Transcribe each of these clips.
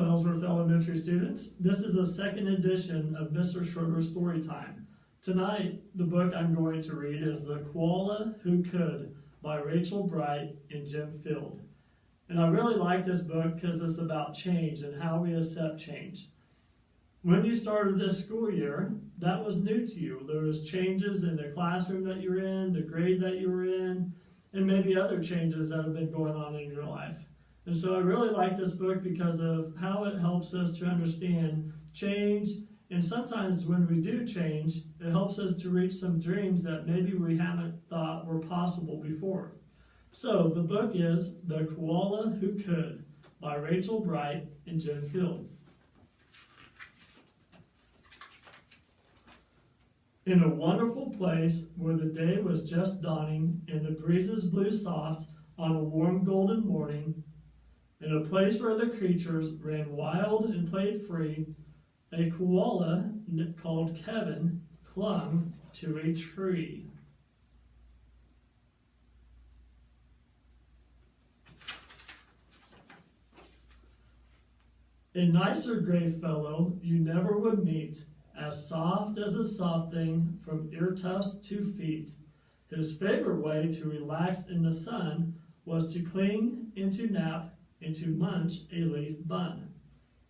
Ellsworth Elementary students. This is the second edition of Mr. Schroeder's Storytime. Tonight, the book I'm going to read is The Koala Who Could by Rachel Bright and Jim Field. And I really like this book because it's about change and how we accept change. When you started this school year, that was new to you. There was changes in the classroom that you're in, the grade that you were in, and maybe other changes that have been going on in your life. And so I really like this book because of how it helps us to understand change. And sometimes when we do change, it helps us to reach some dreams that maybe we haven't thought were possible before. So the book is The Koala Who Could by Rachel Bright and Jim Field. In a wonderful place where the day was just dawning and the breezes blew soft on a warm golden morning, in a place where the creatures ran wild and played free, a koala called Kevin clung to a tree. A nicer gray fellow you never would meet, as soft as a soft thing from ear tufts to feet. His favorite way to relax in the sun was to cling and to nap and to munch a leaf bun.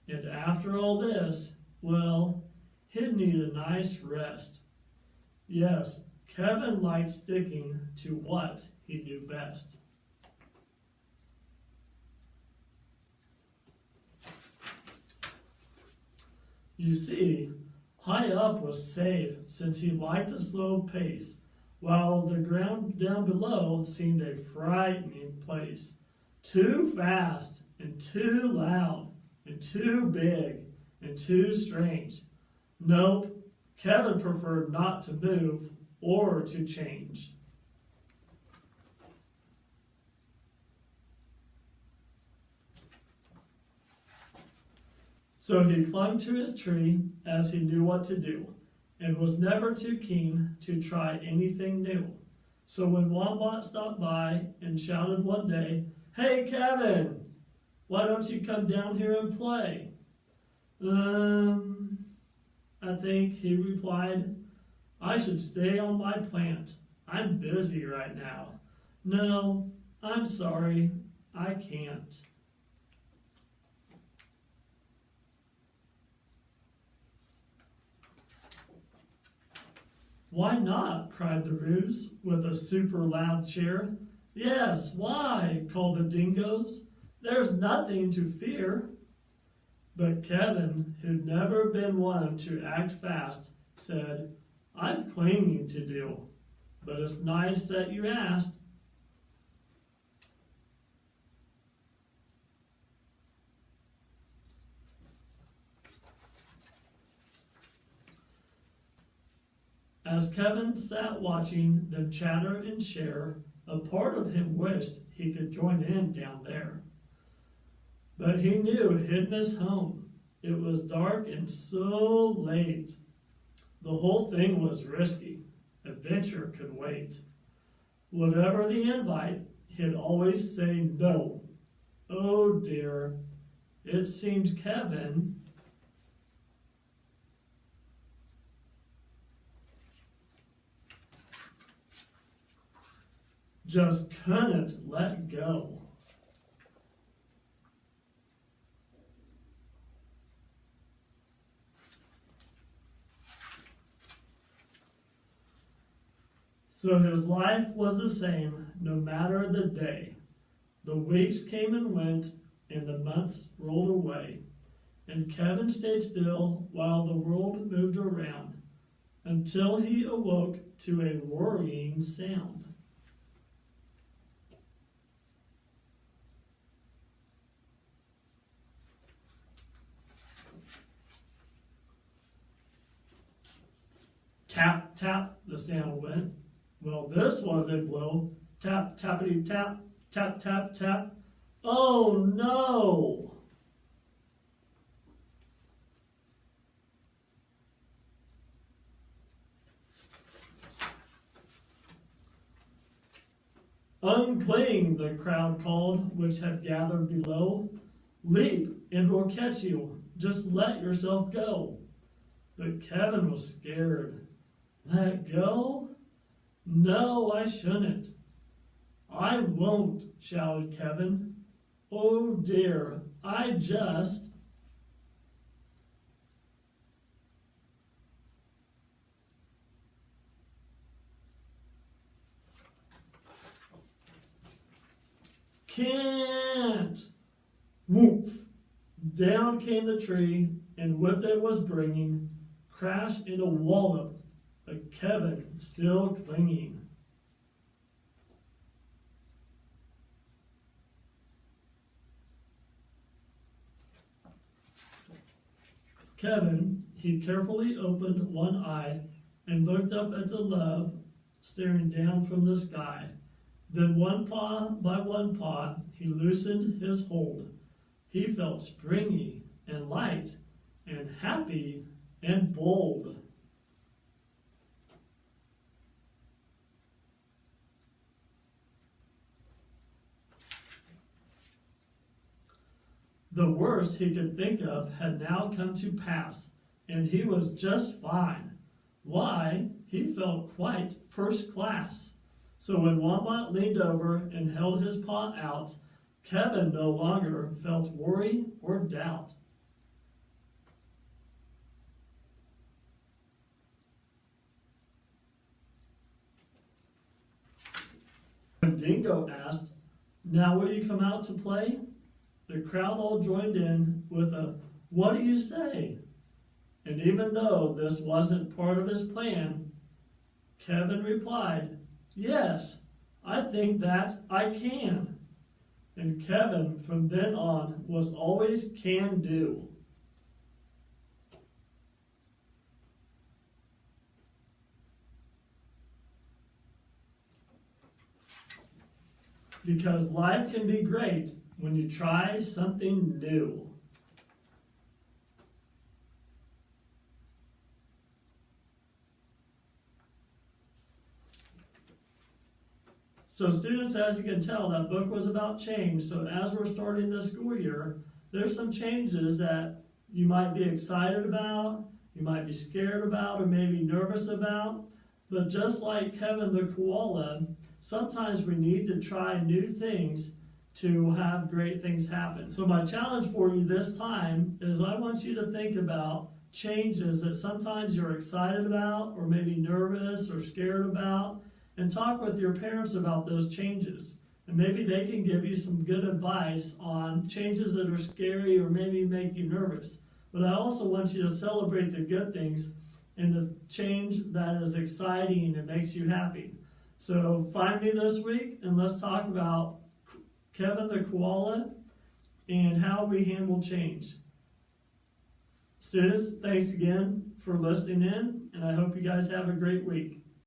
And after all this, well, he'd need a nice rest. Yes, Kevin liked sticking to what he knew best. You see, high up was safe since he liked a slow pace, while the ground down below seemed a frightening place. Too fast and too loud and too big and too strange. Nope, Kevin preferred not to move or to change. So he clung to his tree as he knew what to do, and was never too keen to try anything new. So when Wombat stopped by and shouted one day, "Hey, Kevin, why don't you come down here and play?" I think he replied, "I should stay on my plant. I'm busy right now. No, I'm sorry, I can't." "Why not?" cried the Ruse with a super loud cheer. "Yes, why?" called the Dingoes. "There's nothing to fear." But Kevin, who'd never been one to act fast, said, "I've cleaning to do, but it's nice that you asked." As Kevin sat watching them chatter and share, a part of him wished he could join in down there. But he knew he'd miss home. It was dark and so late. The whole thing was risky. Adventure could wait. Whatever the invite, he'd always say no. Oh dear, it seemed Kevin just couldn't let go. So his life was the same no matter the day. The weeks came and went, and the months rolled away, and Kevin stayed still while the world moved around, until he awoke to a worrying sound. Tap, tap, the sound went. Well, this was a blow. Tap, tappity, tap, tap, tap, tap. Oh no! "Uncling," the crowd called, which had gathered below. "Leap and we'll catch you. Just let yourself go." But Kevin was scared. "Let go? No, I shouldn't." "I won't," shouted Kevin. "Oh dear, I just..." "Can't!" Woof! Down came the tree, and with it was bringing crash and a wallop, but Kevin still clinging. Kevin, he carefully opened one eye and looked up at the love staring down from the sky. Then one paw by one paw, he loosened his hold. He felt springy and light and happy and bold. The worst he could think of had now come to pass, and he was just fine. Why, he felt quite first class. So when Wombat leaned over and held his paw out, Kevin no longer felt worry or doubt. When Dingo asked, "Now will you come out to play?" the crowd all joined in with a "What do you say?" And even though this wasn't part of his plan, Kevin replied, "Yes, I think that I can." And Kevin from then on was always can do. Because life can be great when you try something new. So students, as you can tell, that book was about change. So as we're starting this school year, there's some changes that you might be excited about, you might be scared about, or maybe nervous about. But just like Kevin the koala, sometimes we need to try new things to have great things happen. So my challenge for you this time is I want you to think about changes that sometimes you're excited about, or maybe nervous or scared about, and talk with your parents about those changes. And maybe they can give you some good advice on changes that are scary or maybe make you nervous. But I also want you to celebrate the good things and the change that is exciting and makes you happy. So find me this week and let's talk about Kevin the koala and how we handle change. Students, thanks again for listening in, and I hope you guys have a great week.